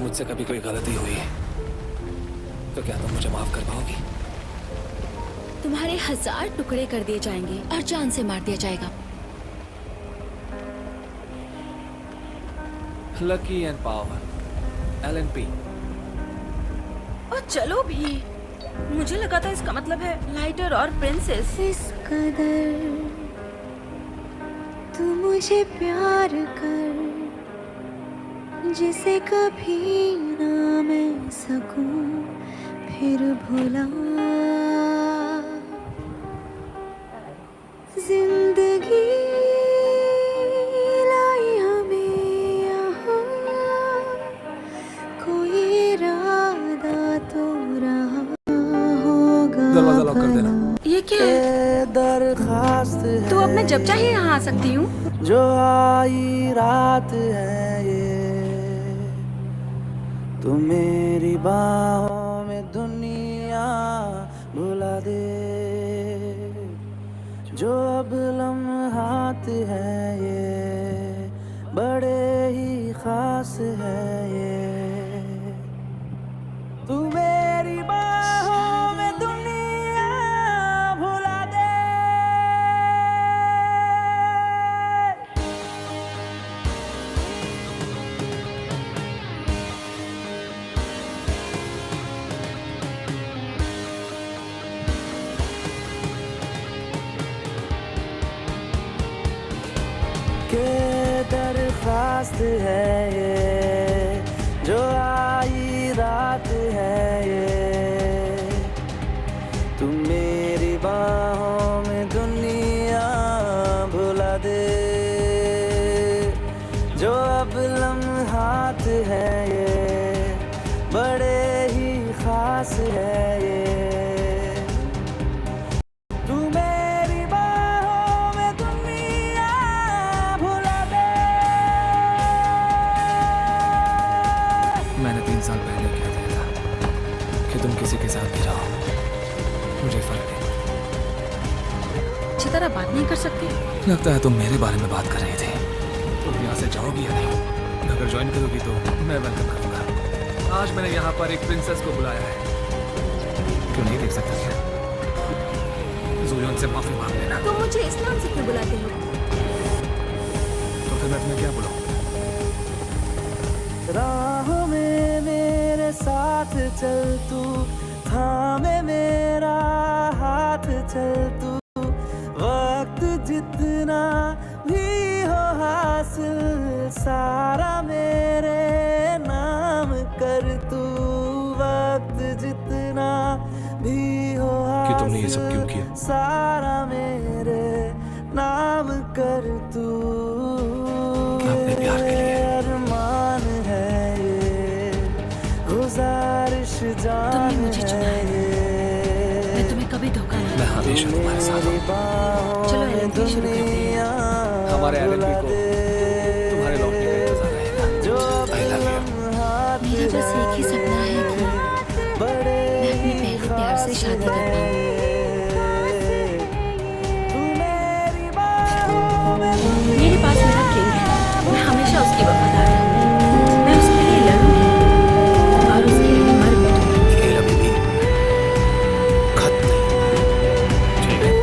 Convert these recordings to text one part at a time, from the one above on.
मुझसे कभी कोई गलती हुई तो क्या तुम मुझे माफ कर पाओगी? तुम्हारे 1000 टुकड़े कर दिए जाएंगे और जान से मार दिया जाएगा। Lucky and power, LNP। और चलो भी, मुझे लगा था इसका मतलब है लाइटर और प्रिंसेस। इस कदर तू मुझे प्यार कर, जिसे कभी ना मैं सकूं फिर भुला। जिंदगी लाई हमें यहाँ, कोई इरादा तो रहा होगा। दरवाजा लॉक कर देना। ये क्या है? दरखास्त है, तू अब मैं जब चाहे यहाँ आ सकती हूँ। जो आई रात है ये, तू मेरी बाहों में दुनिया भुला दे। जो अब लम्हात है ये, बड़े ही खास है ये, तू मेरी बाहों में दुनिया भुला दे। के दरखास्त है ये, जो आई रात है ये, तू मेरी बाहों में दुनिया भुला दे। जो अब लम्हात है ये, बड़े ही खास है ये, तू मेरी बाहों में दुनिया भुला दे। मैंने 3 साल पहले कह दिया था कि तुम किसी के साथ भी रहो, मुझे फर्क नहीं। अच्छी तरह बात नहीं कर सकती। लगता है तुम मेरे बारे में बात कर रही थी। तुम यहाँ से जाओगी या नहीं? अगर ज्वाइन करोगी तो मैं वेलकम करूंगा। आज मैंने यहाँ पर एक प्रिंसेस को बुलाया है, क्यों नहीं देख सकता क्या? ज़ोयोन से माफी मांग लेना। तुम मुझे इस नाम से क्यों बुलाते हो? तो फिर मैं तुम्हें क्या बुलाऊं? राह में मेरे साथ चल तू, थामे मेरा हाथ चल तू। वक्त जितना भी हो हासिल, सारा मेरे नाम कर तू। वक्त जितना भी हो कि तुमने ये सब क्यों किया? सारा मेरे नाम कर तू। अपने प्यार के लिए। अरमान है ये, गुजारिश जान तुमने मुझे चुना है। है। मैं तुम्हें कभी धोखा नहीं मैं हमेशा तुम्हारे साथ हूँ। चलो LNP शुरू करते हैं। हमारे LNP को तुम्हारे लौटने का इंतजार रहेगा। I love you। मेरा बस एक ही सपना है कि मैं अपने पहले प्यार से शादी कर पाऊँ। मेरे पास मेरा किंग है, मैं हमेशा उसकी वफादार रहूंगी। मैं उसके लिए लड़ूंगी और उसके लिए मर मिटूंगी। खेल अभी भी खत्म नहीं, ठीक है?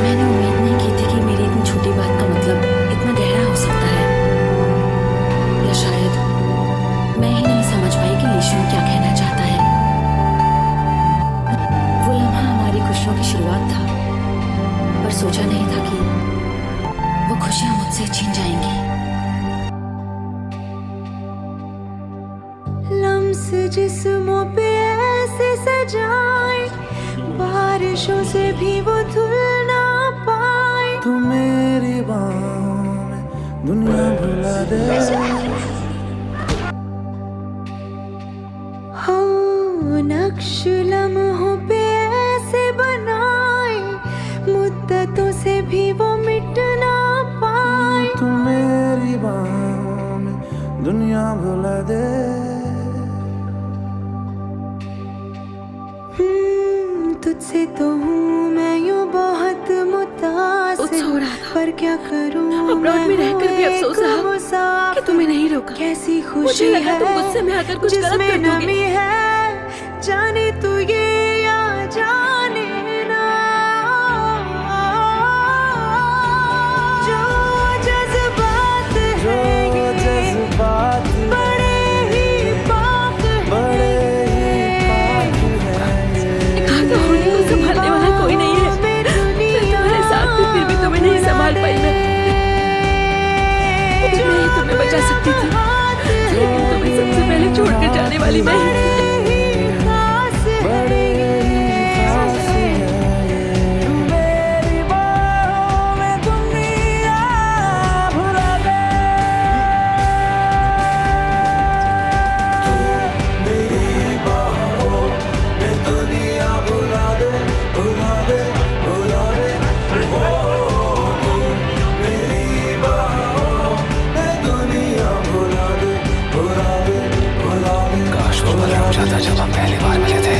मैंने उम्मीद नहीं की थी कि मेरी इतनी छोटी बात का मतलब इतना गहरा हो सकता है। या शायद मैं ही नहीं समझ पाई कि लीशुन क्या कहना चाहता है। वो लम्हा हमारी खुशियों की शुरुआत था, पर सोचा नहीं था कि वो खुशियां मुझसे छीन जाएंगी। लम्स जिस्मों पे ऐसे सजाए, बारिशों से भी वो धुल ना पाए। तू मेरी बाहों में दुनिया भुला दे। हो नक्श लम्हों पे ऐसे बनाए, मुद्दतों से भी वो मिट ना पाए। तू मेरी बाहों में दुनिया भुला दे। तुझसे तो हूँ मैं यूं बहुत मुतासिर, उत्सव हो रहा था। पर क्या करूँ अब्रॉड में रहकर भी अफसोस रहा कि तुम्हें नहीं रोका। कैसी खुशी मुझे लगा है तुम गुस्से में आकर कुछ गलत जिसमें कर दोगी। नमी है, जाने तू ये या जाने ना। जो जज्बात जो है जज्बात बड़े ही पाक बड़े ही पाक है। एक हाथ होने को संभालने वाला कोई नहीं है। मैं तुम्हारे साथ थी, फिर भी तुम्हें नहीं संभाल पाई। मैं ही तुम्हें बचा सकती थी, लेकिन तुम्हें सबसे पहले छोड़कर जाने वाली मैं ही थी। बड़े ही खास है। तू मेरी बाहों में दुनिया भुला दे। तू मेरी बाहों में दुनिया भुला दे, भुला दे, भुला दे। ओ, तू मेरी बाहों में दुनिया भुला दे, भुला दे, भुला दे। काश वो पल रुक जाता जब हम पहली बार मिले थे।